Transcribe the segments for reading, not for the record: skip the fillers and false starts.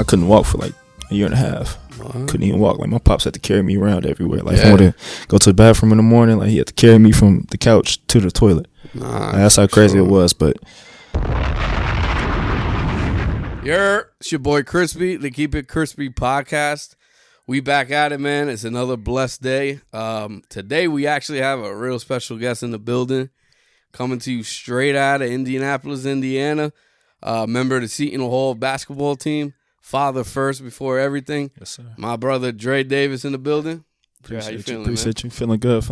couldn't walk for like a year and a half. Couldn't even walk. Like my pops had to carry me around everywhere. Like if I wanted to go to the bathroom in the morning, like he had to carry me from the couch to the toilet. Like, that's how crazy it was. But it's your boy Crispy, the Keep It Crispy podcast. We back at it, man. It's another blessed day. Today we actually have a real special guest in the building, coming to you straight out of Indianapolis, Indiana. Member of the Seton Hall basketball team. Father first before everything. Yes, sir. My brother Dre Davis in the building. Dre, how you feeling, appreciate man? you. Feeling good.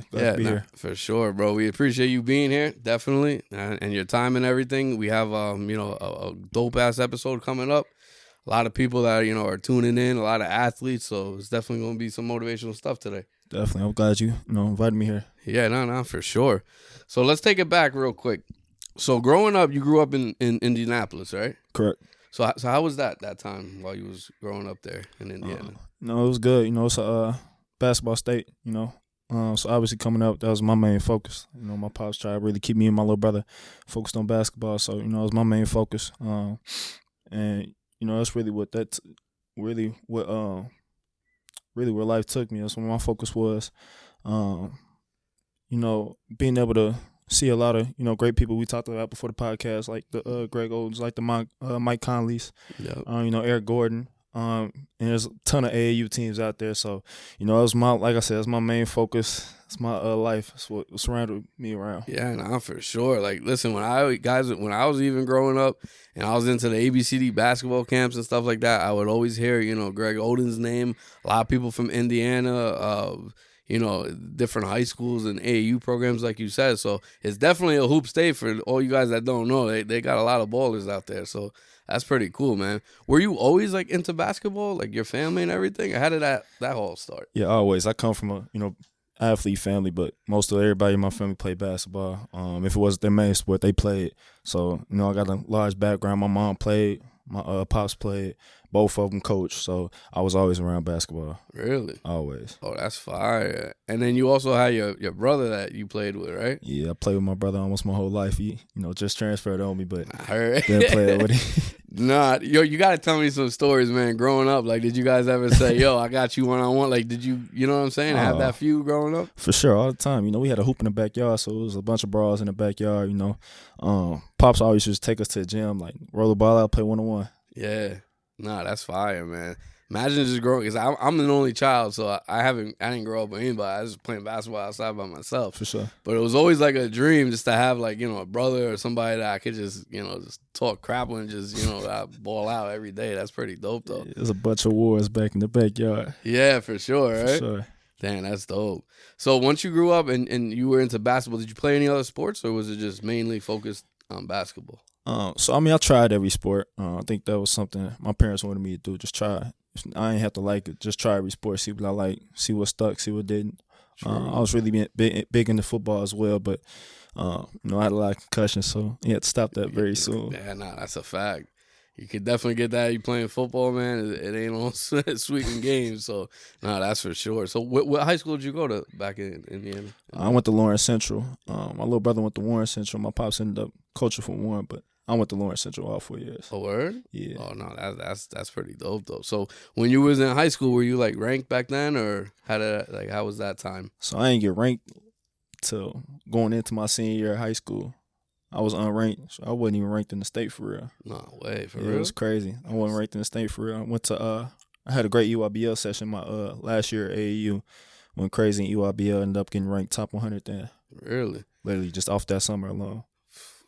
Glad to be here. For sure, bro. We appreciate you being here, definitely, and your time and everything. We have, a dope ass episode coming up. A lot of people that are tuning in. A lot of athletes, so it's definitely gonna be some motivational stuff today. Definitely. I'm glad you invited me here. Yeah, no, for sure. So let's take it back real quick. So growing up, you grew up in Indianapolis, right? Correct. So how was that time while you was growing up there in Indiana? No, it was good. It's a basketball state. So obviously coming up, that was my main focus. My pops tried to really keep me and my little brother focused on basketball. So it was my main focus. And that's really what where life took me. That's what my focus was. Being able to see a lot of great people we talked about before the podcast, like the Greg Odens, like the Mike Conleys, Eric Gordon, and there's a ton of AAU teams out there. So it was it's my main focus. It's my life. It's what surrounded me around. Yeah, no, for sure. Like, listen, when I was even growing up and I was into the ABCD basketball camps and stuff like that, I would always hear Greg Oden's name. A lot of people from Indiana. Different high schools and AAU programs, like you said. So it's definitely a hoop state for all you guys that don't know. They got a lot of ballers out there. So that's pretty cool, man. Were you always like into basketball, like your family and everything? How did that all start? Yeah, always. I come from a athlete family, but most of everybody in my family played basketball. If it wasn't their main sport, they played. So I got a large background. My mom played. My pops played. Both of them coached, so I was always around basketball. Really? Always. Oh, that's fire. And then you also had your brother that you played with, right? Yeah, I played with my brother almost my whole life. He, just transferred on me, but I heard. Didn't play with him. Nah, you got to tell me some stories, man. Growing up, like, did you guys ever say, yo, I got you one-on-one? Like, did you know what I'm saying, have that feud growing up? For sure, all the time. We had a hoop in the backyard, so it was a bunch of brawls in the backyard, Pops always just take us to the gym, like, roll the ball out, play one-on-one. Yeah. Nah, that's fire, man. Imagine just growing, because I'm an only child, so I didn't grow up with anybody. I was just playing basketball outside by myself. For sure. But it was always like a dream just to have like, a brother or somebody that I could just, just talk crap with and just, ball out every day. That's pretty dope, though. There's a bunch of wars back in the backyard. Yeah, for sure, right? For sure. Damn, that's dope. So once you grew up and you were into basketball, did you play any other sports, or was it just mainly focused on basketball? I tried every sport. I think that was something my parents wanted me to do. Just try. I ain't have to like it. Just try every sport. See what I like. See what stuck. See what didn't. I was really big into football as well, but I had a lot of concussions, so you had to stop that very soon. Yeah, nah, that's a fact. You could definitely get that. You playing football, man. It ain't all sweet and games. So, nah, that's for sure. So, what high school did you go to back in Indiana? I went to Lawrence Central. My little brother went to Warren Central. My pops ended up coaching for Warren, but I went to Lawrence Central all 4 years. Oh, word? Yeah. Oh, no, that's pretty dope, though. So, when you was in high school, were you, like, ranked back then, or how was that time? So, I didn't get ranked till going into my senior year of high school. I was unranked, so I wasn't even ranked in the state for real. No way, for real? It was crazy. I wasn't ranked in the state for real. I went to I had a great UIBL session my last year at AAU. Went crazy in UIBL, ended up getting ranked top 100 then. Really? Literally just off that summer alone.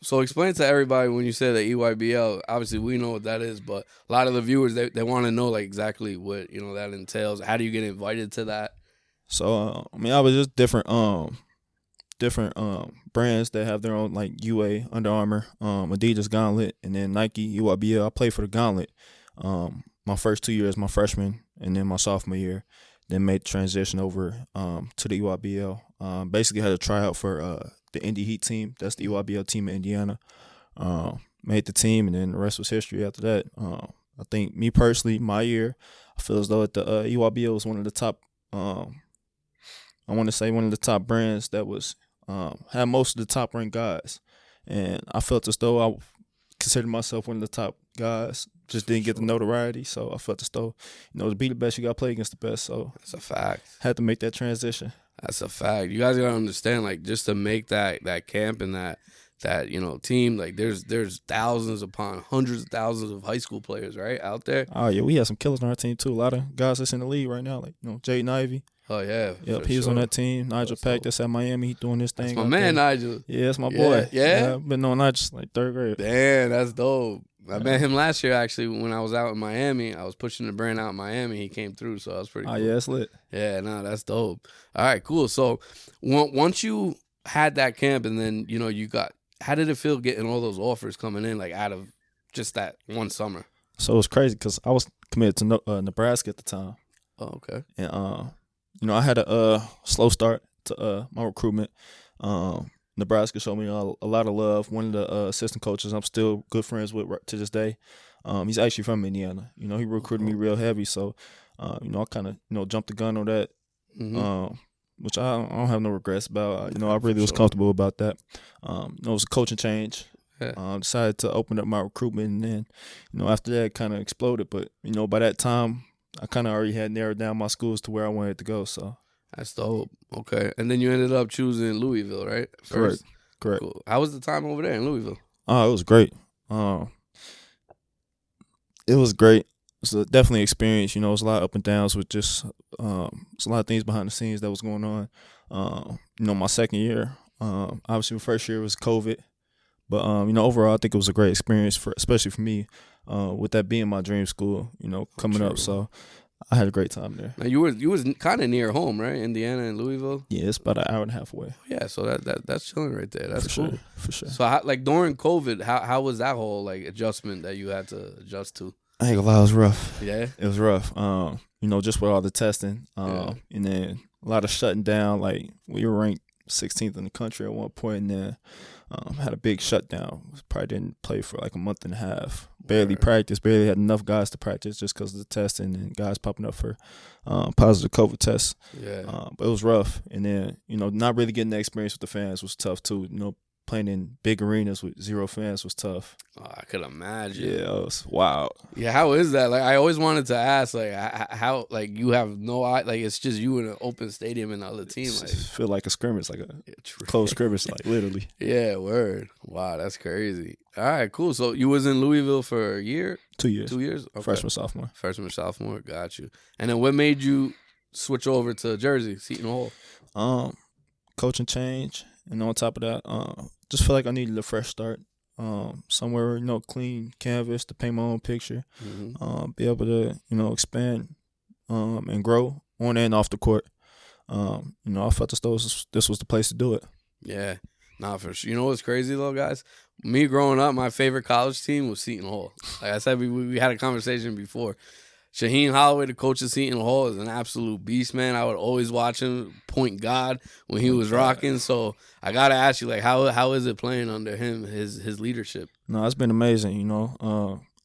So explain to everybody when you say the EYBL, obviously we know what that is, but a lot of the viewers, they want to know like exactly what, that entails. How do you get invited to that? So, I was just different brands that have their own, like UA, Under Armour, Adidas Gauntlet, and then Nike, UIBL. I played for the Gauntlet my first 2 years, my freshman and then my sophomore year. Then made the transition over to the UIBL. Basically had a tryout for the Indy Heat team. That's the UIBL team in Indiana. Made the team, and then the rest was history after that. I think me personally, my year, I feel as though the UIBL was one of the top, I want to say one of the top brands that was had most of the top ranked guys. And I felt as though I considered myself one of the top guys. Just didn't get the notoriety, so I felt as though, to be the best, you got to play against the best. So That's a fact. had to make that transition. That's a fact. You guys gotta understand, like, just to make that camp and that team, like, there's thousands upon hundreds of thousands of high school players, right, out there. Oh yeah, we had some killers on our team too. A lot of guys that's in the league right now, like Jaden Ivey. Oh yeah. Yep, he was on that team. Nigel Pack, that's at Miami. He doing his thing. That's my man, there. Nigel. Yeah, that's my boy. Yeah. I've been knowing Nigel like third grade. Damn, that's dope. I met him last year, actually, when I was out in Miami. I was pushing the brand out in Miami. He came through, so that was pretty cool. Oh, yeah, it's lit. Yeah, that's dope. All right, cool. So once you had that camp and then, how did it feel getting all those offers coming in, like, out of just that one summer? So it was crazy because I was committed to Nebraska at the time. Oh, okay. And, I had a slow start to my recruitment. Nebraska showed me a lot of love. One of the assistant coaches I'm still good friends with to this day. He's actually from Indiana. He recruited me real heavy. So, I kind of, jumped the gun on that, which I don't have no regrets about. I really was comfortable about that. It was a coaching change. Yeah. Decided to open up my recruitment, and then, after that, it kind of exploded. But, by that time, I kind of already had narrowed down my schools to where I wanted to go. So. That's dope. Okay. And then you ended up choosing Louisville, right? Correct. Cool. How was the time over there in Louisville? Oh, it was great. It was great. It's definitely an experience. It was a lot of up and downs with just it's a lot of things behind the scenes that was going on. My second year, obviously my first year was COVID. But overall I think it was a great experience especially for me, with that being my dream school, coming up. So I had a great time there. Now you was kind of near home, right? Indiana and Louisville. Yeah, it's about an hour and a half away. Yeah, so that's chilling right there. That's for cool. Sure, for sure. So during COVID, how was that whole adjustment that you had to adjust to? I ain't gonna lie, it was rough. Yeah, it was rough. Just with all the testing, and then a lot of shutting down. Like we were ranked 16th in the country at one point, and then had a big shutdown. Probably didn't play for like a month and a half. Barely practiced. Barely had enough guys to practice just because of the testing and guys popping up for positive COVID tests. Yeah. But it was rough. And then, not really getting the experience with the fans was tough too. Playing in big arenas with zero fans was tough. Oh, I could imagine. Yeah, it was wild. Yeah, how is that? Like, I always wanted to ask, like, how, like, you have no eye, like, it's just you in an open stadium and the other team. Like, feel like a scrimmage, like a close scrimmage, like literally. Yeah, word. Wow, that's crazy. All right, cool. So you was in Louisville for a year? 2 years. 2 years? Okay. Freshman, sophomore. Freshman, sophomore. Got you. And then what made you switch over to Jersey, Seton Hall? Coaching change. And on top of that, just feel like I needed a fresh start. Somewhere, Mm-hmm. clean canvas to paint my own picture. Be able to, expand and grow on and off the court. I felt as though this was the place to do it. Yeah. Nah, for sure. You know what's crazy, though, guys? Me growing up, my favorite college team was Seton Hall. Like I said, we had a conversation before. Shaheen Holloway, the coach of Seton Hall, is an absolute beast, man. I would always watch him point God when he was rocking. So I got to ask you, like, how is it playing under him, his leadership? No, it's been amazing,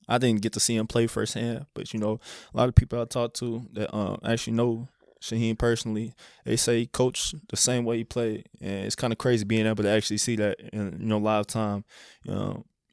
I didn't get to see him play firsthand, but, a lot of people I talked to that actually know Shaheen personally, they say he coached the same way he played. And it's kind of crazy being able to actually see that in, live time.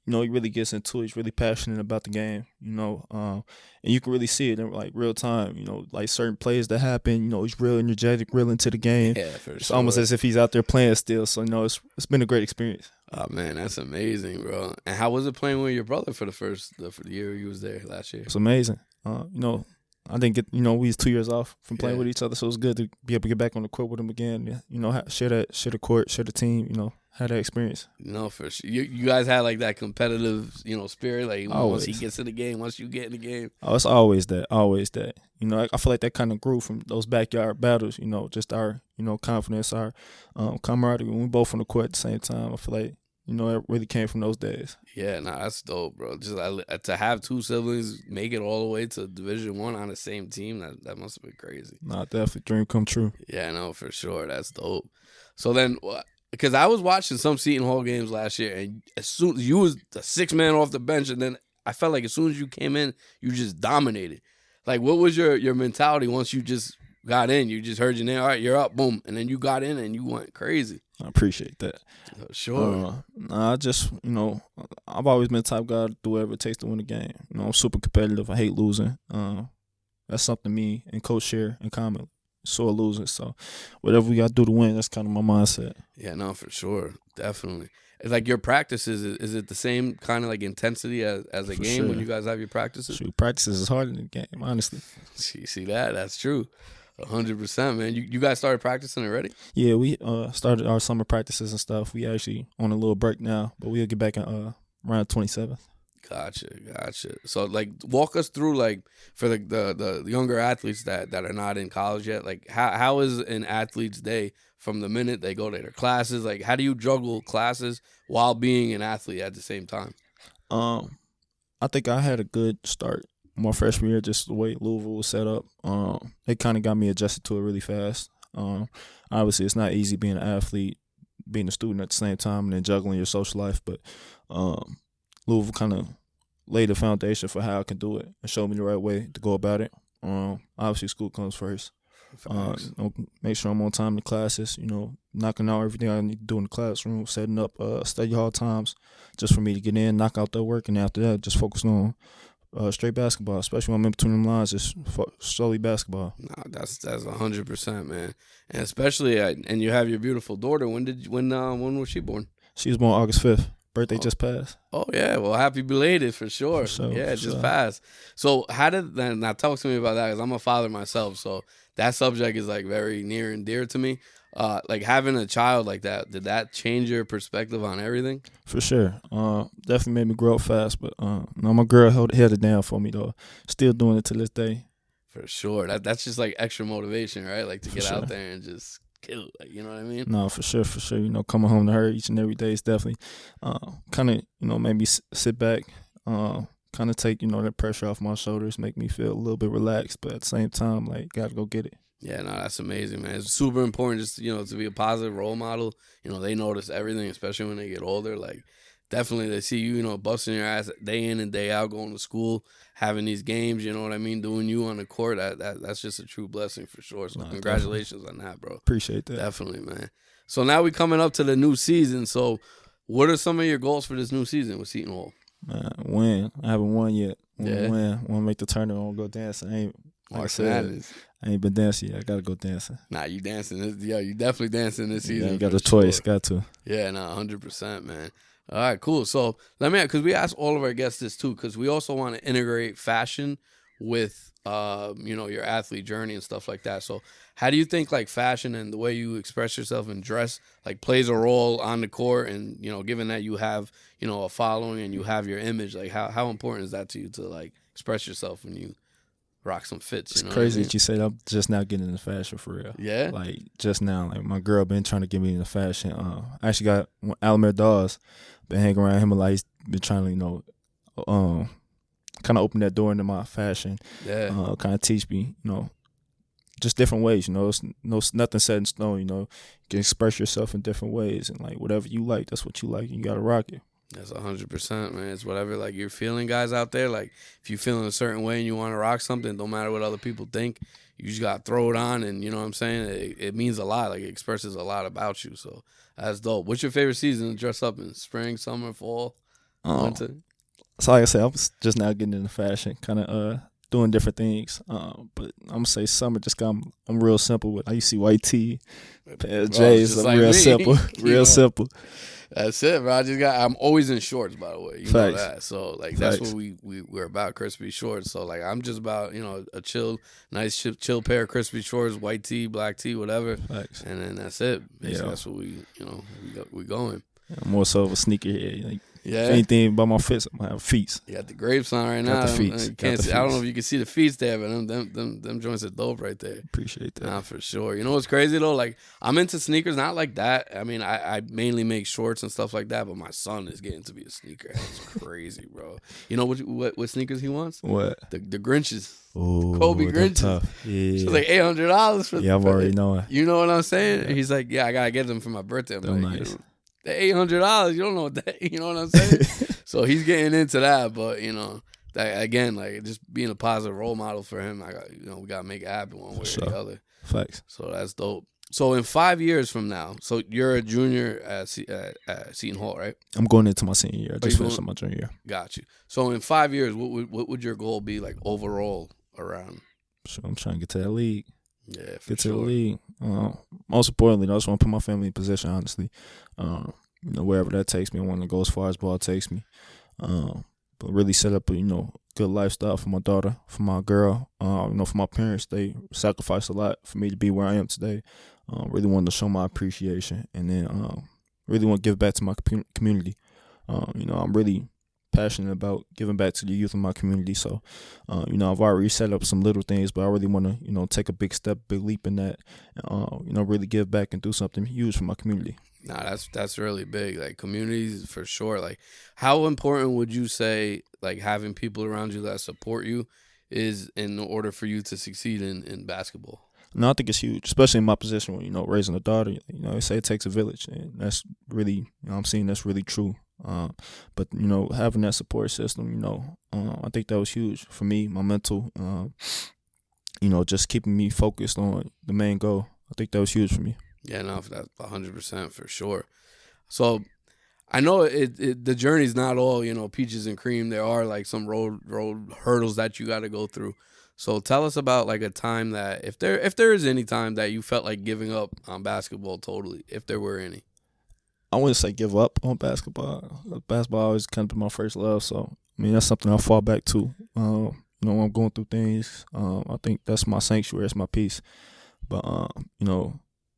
He really gets into it. He's really passionate about the game, and you can really see it in like real time, like certain plays that happen, he's real energetic, real into the game. Yeah, for sure. It's almost as if he's out there playing still. So, it's been a great experience. Oh, man, that's amazing, bro. And how was it playing with your brother for the year you was there last year? It's amazing. I didn't get, we was 2 years off from playing with each other, so it was good to be able to get back on the court with him again. Share the court, share the team, have that experience. For sure. You guys had like that competitive, spirit. Like always. Once he gets in the game, once you get in the game. Oh, it's always that, always that. I feel like that kind of grew from those backyard battles. Just our, confidence, our camaraderie when we both on the court at the same time. I feel like, it really came from those days. Yeah, that's dope, bro. Just to have two siblings make it all the way to Division I on the same team, that must have been crazy. Nah, definitely dream come true. Yeah, no, for sure. That's dope. So then, because I was watching some Seton Hall games last year, and as soon as you was the sixth man off the bench, and then I felt like as soon as you came in, you just dominated. Like, what was your mentality once you just got in. You just heard your name. All right, you're up. Boom. And then you got in and you went crazy. I appreciate that. Sure. I just, I've always been the type of guy to do whatever it takes to win a game. I'm super competitive. I hate losing. That's something me and Coach share in common. Sore losing. So whatever we got to do to win, that's kind of my mindset. Yeah, no, for sure. Definitely. It's like your practices, is it the same kind of like intensity as a game when you guys have your practices? Shoot, practices is harder than the game, honestly. See that? That's true. 100%, man. You guys started practicing already? Yeah, we started our summer practices and stuff. We actually on a little break now, but we'll get back in around 27th. Gotcha. So, like, walk us through, like, for the younger athletes that are not in college yet, like, how is an athlete's day from the minute they go to their classes? Like, how do you juggle classes while being an athlete at the same time? I think I had a good start my freshman year, just the way Louisville was set up. It kind of got me adjusted to it really fast. Obviously, it's not easy being an athlete, being a student at the same time, and then juggling your social life, but Louisville kind of laid the foundation for how I can do it and showed me the right way to go about it. Obviously, school comes first. Make sure I'm on time to classes, knocking out everything I need to do in the classroom, setting up study hall times just for me to get in, knock out that work, and after that, just focus on straight basketball, especially when I'm in between them lines, just solely basketball. No, that's 100%, man. And especially, and you have your beautiful daughter. When was she born? She was born August 5th. Birthday just passed. Oh, yeah. Well, happy belated for sure. It just passed. So now talk to me about that, because I'm a father myself. So that subject is like very near and dear to me. Like having a child like that, did that change your perspective on everything? For sure. Definitely made me grow up fast. But my girl held it down for me, though. Still doing it to this day. For sure. That's just like extra motivation, right? Like to get out there and just kill, like, you know what I mean? No, for sure. Coming home to her each and every day is definitely kind of, made me sit back, kind of take, that pressure off my shoulders, make me feel a little bit relaxed, but at the same time, like, got to go get it. Yeah, no, that's amazing, man. It's super important just, to be a positive role model. They notice everything, especially when they get older. Like, definitely they see you, busting your ass day in and day out, going to school, having these games, you know what I mean, doing you on the court. That's just a true blessing for sure. So congratulations on that, bro. Appreciate that. Definitely, man. So now we coming up to the new season. So what are some of your goals for this new season with Seton Hall? Win. I haven't won yet. Win. Want to make the tournament. I want to go dancing. I ain't been dancing yet. I got to go dancing. Nah, you dancing. You definitely dancing this season. Yeah, you got the choice. Got to. Yeah, 100%, man. All right, cool. So let me, because we ask all of our guests this too, because we also want to integrate fashion with, your athlete journey and stuff like that. So how do you think like fashion and the way you express yourself and dress like plays a role on the court? And, given that you have, a following and you have your image, like how important is that to you to like express yourself when you rock some fits? It's crazy that you say that. I'm just now getting into fashion for real. Yeah? Like just now, like my girl been trying to get me into fashion. I actually got Alamir Dawes. Been hanging around him a lot. He's been trying to, kind of open that door into my fashion. Yeah. Kind of teach me, just different ways. It's nothing set in stone. You can express yourself in different ways, and like whatever you like, that's what you like. And you gotta rock it. That's 100%, man. It's whatever like you're feeling, guys out there. Like if you're feeling a certain way and you want to rock something, don't matter what other people think. You just gotta throw it on, and you know what I'm saying. It means a lot. Like it expresses a lot about you. So that's dope. What's your favorite season to dress up in? Spring, summer, fall, winter? So like I said, I'm just now getting into fashion, kind of doing different things. But I'm gonna say summer. Just I'm real simple with. I used to see white tee, pair of J's. I'm like real simple, simple. That's it, bro. I'm always in shorts, by the way. You know that. So like that's what we're about, crispy shorts. So like I'm just about, a nice chill pair of crispy shorts, white tee, black tee, whatever. Facts. And then that's it. Basically, that's what we going. I'm more so of a sneaker head. Like, yeah. If anything about my feet, I have feet. You got the grapes on right now. Got the feet. I don't know if you can see the feet there, but them joints are dope right there. Appreciate that. Nah, for sure. You know what's crazy though? Like I'm into sneakers, not like that. I mean, I mainly make shorts and stuff like that, but my son is getting to be a sneaker. It's crazy, bro. You know what sneakers he wants? What? The Grinches. Oh, Kobe Grinches. Tough. Yeah. It's like $800 for. Yeah, I'm already knowing. You know what I'm saying? Yeah. He's like, yeah, I gotta get them for my birthday. I'm like, nice. The $800, you don't know what that. You know what I'm saying? So he's getting into that, but that again, like just being a positive role model for him. We gotta make it happen one way or the other. Facts. So that's dope. So in 5 years from now, so you're a junior at Seton Hall, right? I'm going into my senior year. I just you finished going- my junior year. Got you. So in 5 years, what would your goal be like overall around? So I'm trying to get to that league. Yeah, for Get to sure. the league. Most importantly, I just want to put my family in position, honestly. Wherever that takes me, I want to go as far as ball takes me. But really set up a, good lifestyle for my daughter, for my girl. For my parents, they sacrificed a lot for me to be where I am today. Really wanted to show my appreciation, and then really want to give back to my community. I'm really passionate about giving back to the youth of my community. So, I've already set up some little things, but I really want to, take a big step, big leap in that. Really give back and do something huge for my community. Nah, that's really big. Like communities for sure. Like how important would you say like having people around you that support you is in order for you to succeed in basketball? No, I think it's huge, especially in my position when, raising a daughter. They say it takes a village, and that's really, I'm seeing that's really true. But, having that support system, I think that was huge for me, my mental, just keeping me focused on the main goal. I think that was huge for me. Yeah, no, that's 100% for sure. So I know the journey's not all, peaches and cream. There are like some road hurdles that you got to go through. So tell us about like a time that if there is any time that you felt like giving up on basketball totally, if there were any. I wouldn't say give up on basketball. Basketball always kind of been my first love, so that's something I fall back to. When I'm going through things, I think that's my sanctuary, it's my peace. But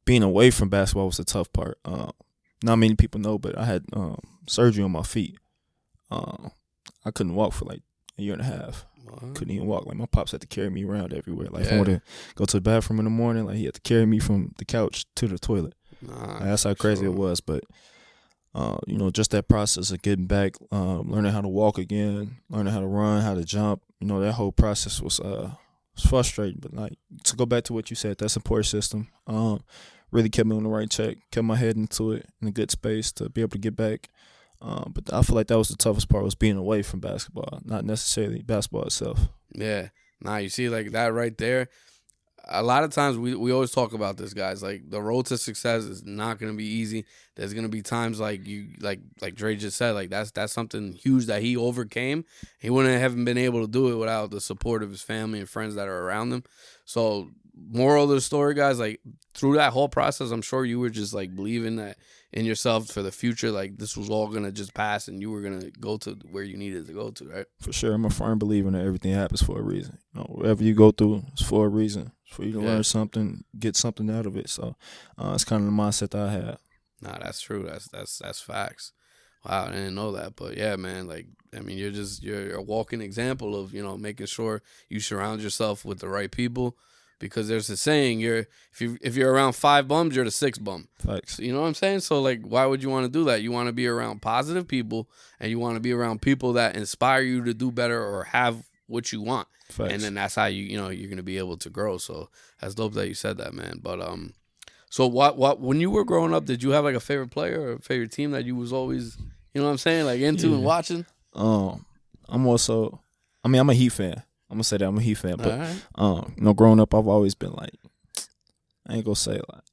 being away from basketball was the tough part. Not many people know, but I had surgery on my feet. I couldn't walk for like a year and a half. Couldn't even walk. Like my pops had to carry me around everywhere. Like if I wanted to go to the bathroom in the morning, like he had to carry me from the couch to the toilet. That's how crazy it was. But just that process of getting back, learning how to walk again, learning how to run, how to jump. That whole process was frustrating. But like to go back to what you said, that support system really kept me on the right track, kept my head into it in a good space to be able to get back. But I feel like that was the toughest part, was being away from basketball, not necessarily basketball itself. Yeah. Nah, you see like that right there. A lot of times we always talk about this, guys. Like the road to success is not going to be easy. There's going to be times like you like Dre just said, like that's something huge that he overcame. He wouldn't have been able to do it without the support of his family and friends that are around him. So moral of the story, guys, like through that whole process, I'm sure you were just like believing that in yourself for the future, like this was all gonna just pass and you were gonna go to where you needed to go to, right? For sure, I'm a firm believer that everything happens for a reason. Whatever you go through, it's for a reason. It's for you to learn something, get something out of it. So it's kind of the mindset that I have. Nah, that's true. That's facts. Wow, I didn't know that, but yeah, man. Like, I mean, you're a walking example of making sure you surround yourself with the right people. Because there's a saying, if you're around 5 bums, you're the 6th bum. Facts. You know what I'm saying? So like, why would you want to do that? You want to be around positive people, and you want to be around people that inspire you to do better or have what you want. Facts. And then that's how you're gonna be able to grow. So that's dope that you said that, man. But so what when you were growing up, did you have like a favorite player or a favorite team that you was always what I'm saying, like into and watching? I'm a Heat fan. I'm gonna say that I'm a Heat fan, but growing up, I've always been like, I ain't gonna say like,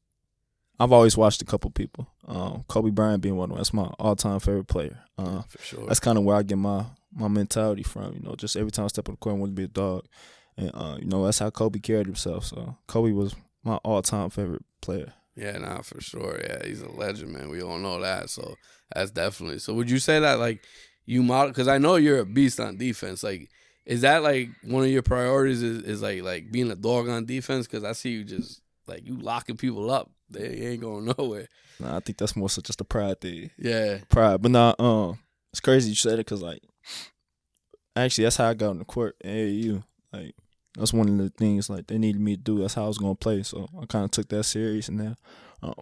I've always watched a couple people. Kobe Bryant being one of them. That's my all-time favorite player. For sure. That's kind of where I get my mentality from. Just every time I step on the court, I want to be a dog, and that's how Kobe carried himself. So Kobe was my all-time favorite player. Yeah, nah, for sure. Yeah, he's a legend, man. We all know that. So that's definitely. So would you say that like you model? Because I know you're a beast on defense. Like, is that like one of your priorities? Is like being a dog on defense? Because I see you just like you locking people up. They ain't going nowhere. Nah, I think that's more so just a pride thing. Yeah, pride. But nah, it's crazy you said it because like actually that's how I got on the court at AAU. Like that's one of the things like they needed me to do. That's how I was gonna play. So I kind of took that serious, and then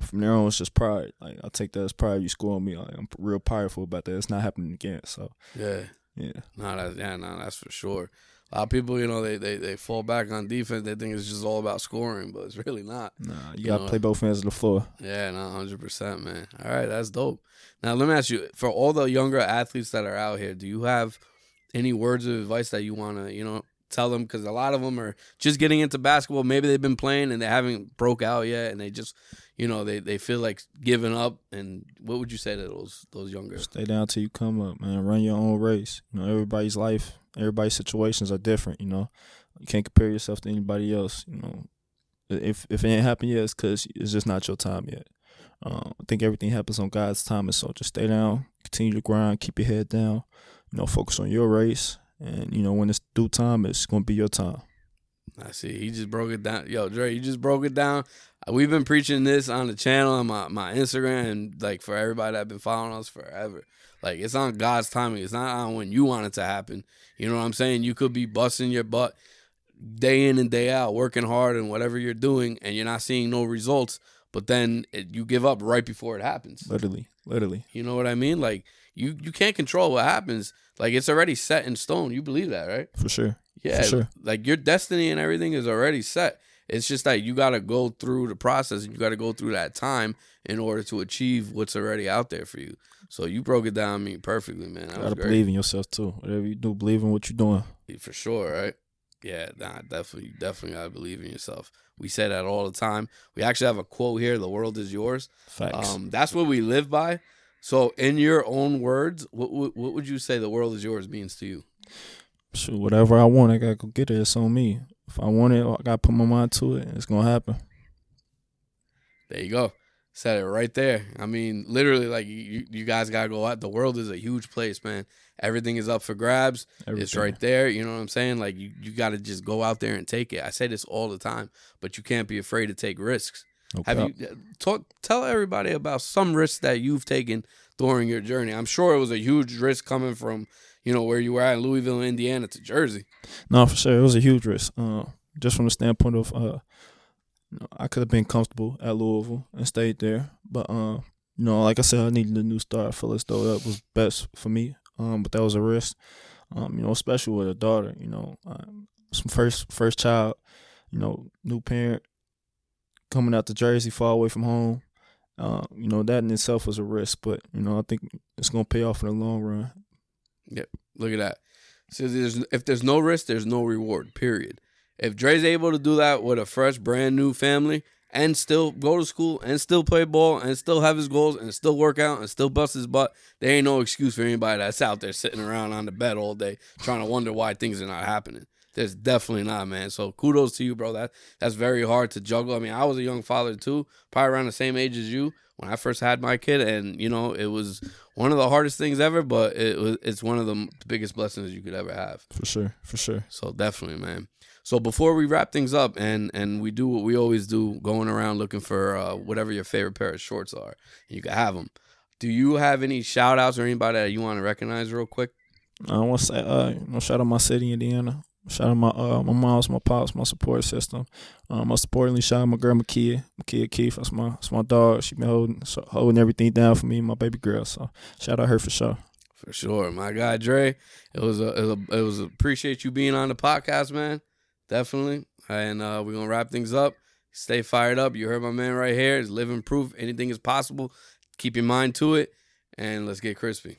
from there on it's just pride. Like I take that as pride. You score on me. Like, I'm real prideful about that. It's not happening again. So yeah. That's for sure. A lot of people, they fall back on defense. They think it's just all about scoring, but it's really not. Nah, you gotta play both ends of the floor. Yeah, 100%, man. All right, that's dope. Now let me ask you, for all the younger athletes that are out here, do you have any words of advice that you want to, tell them, because a lot of them are just getting into basketball. Maybe they've been playing and they haven't broke out yet, and they just, they feel like giving up. And what would you say to those younger? Stay down till you come up, man. Run your own race. Everybody's life, everybody's situations are different. You can't compare yourself to anybody else. If it ain't happened yet, it's because it's just not your time yet. I think everything happens on God's time, and so just stay down, continue to grind, keep your head down. Focus on your race, and when it's due time, it's gonna be your time. I see. He just broke it down. Yo, Dre, you just broke it down. We've been preaching this on the channel and my Instagram, and like for everybody that's been following us forever. Like, it's on God's timing. It's not on when you want it to happen. You know what I'm saying? You could be busting your butt day in and day out, working hard and whatever you're doing, and you're not seeing no results, but then you give up right before it happens. Literally. You know what I mean? Like, you can't control what happens. Like, it's already set in stone. You believe that, right? For sure. Yeah. For sure. Like, your destiny and everything is already set. It's just that you got to go through the process, and you got to go through that time in order to achieve what's already out there for you. So you broke it down, perfectly, man. You gotta believe in yourself too. Whatever you do, believe in what you're doing. For sure, right? Yeah, definitely gotta believe in yourself. We say that all the time. We actually have a quote here: "The world is yours." Facts. That's what we live by. So, in your own words, what would you say "the world is yours" means to you? Shoot, whatever I want, I gotta go get it. It's on me. If I want it, I gotta put my mind to it. It's gonna happen. There you go. Said it right there. Literally, like, you guys gotta go out. The world is a huge place, man. Everything is up for grabs. Everything. It's right there. You know what I'm saying? Like, you gotta just go out there and take it. I say this all the time, but you can't be afraid to take risks. Okay. Tell everybody about some risks that you've taken during your journey? I'm sure it was a huge risk coming from, where you were at in Louisville, Indiana, to Jersey. No, for sure, it was a huge risk. Just from the standpoint of, I could have been comfortable at Louisville and stayed there, but like I said, I needed a new start. I feel as though that was best for me. But that was a risk. Especially with a daughter. Some first child. New parent coming out to Jersey, far away from home. That in itself was a risk, but I think it's gonna pay off in the long run. Yep, look at that. So if there's no risk, there's no reward. Period. If Dre's able to do that with a fresh, brand new family, and still go to school, and still play ball, and still have his goals, and still work out, and still bust his butt, there ain't no excuse for anybody that's out there sitting around on the bed all day trying to wonder why things are not happening. There's definitely not, man. So kudos to you, bro. That's very hard to juggle. I was a young father too, probably around the same age as you when I first had my kid, and it was one of the hardest things ever, but it's one of the biggest blessings you could ever have. For sure. So definitely, man. So before we wrap things up, and we do what we always do, going around looking for whatever your favorite pair of shorts are, you can have them. Do you have any shout outs or anybody that you want to recognize real quick? I want to say, shout out my city, Indiana. Shout out my moms, my pops, my support system. Most importantly, shout out my girl Makia Keith. That's my dog. She been holding everything down for me, and my baby girl. So shout out her for sure. For sure, my guy Dre. It was appreciate you being on the podcast, man. Definitely. And we're gonna wrap things up. Stay fired up. You heard my man right here. It's living proof. Anything is possible. Keep your mind to it, and let's get crispy.